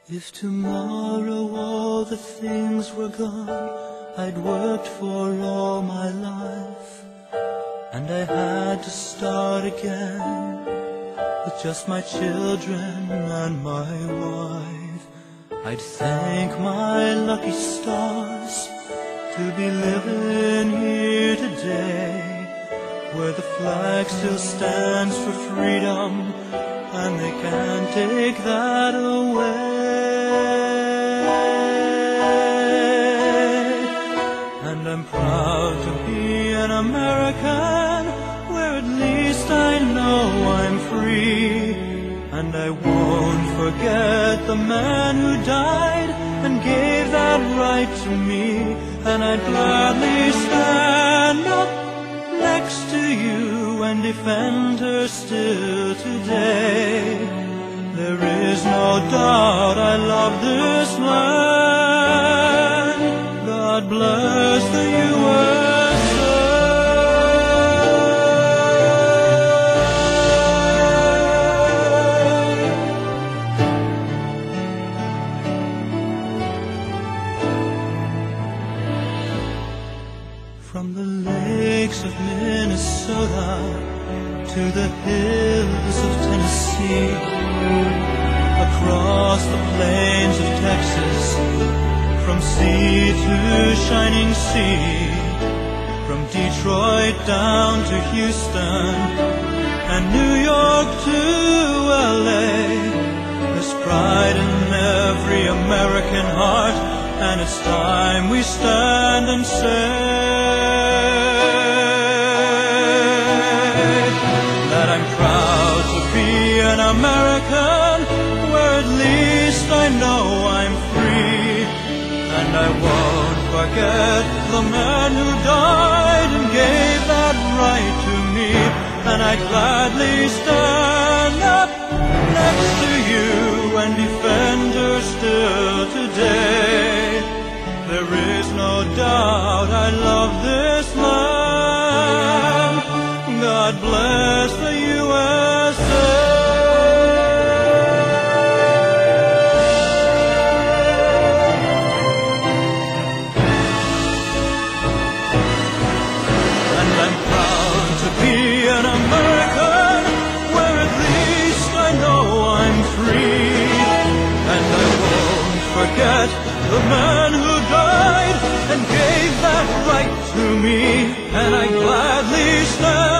If tomorrow all the things were gone I'd worked for all my life, and I had to start again with just my children and my wife, I'd thank my lucky stars to be living here today, where the flag still stands for freedom and they can't take that away. And I'm proud to be an American, where at least I know I'm free. And I won't forget the man who died and gave that right to me. And I'd gladly stand up next to you and defend her still today. There is no doubt I love this land. God bless the USA. From the lakes of Minnesota to the hills of Tennessee, across the plains of Texas, from sea to shining sea, from Detroit down to Houston and New York to LA, there's pride in every American heart, and it's time we stand and say that I'm proud to be an American, where at least I know I'm free. And I won't forget the man who died and gave that right to me. And I'd gladly stand up next to you and defend her still today. There is no doubt I love this land. God bless the USA. And I'm proud to be an American, where at least I know I'm free. And I won't forget the man who died and gave that right to me. And I gladly stand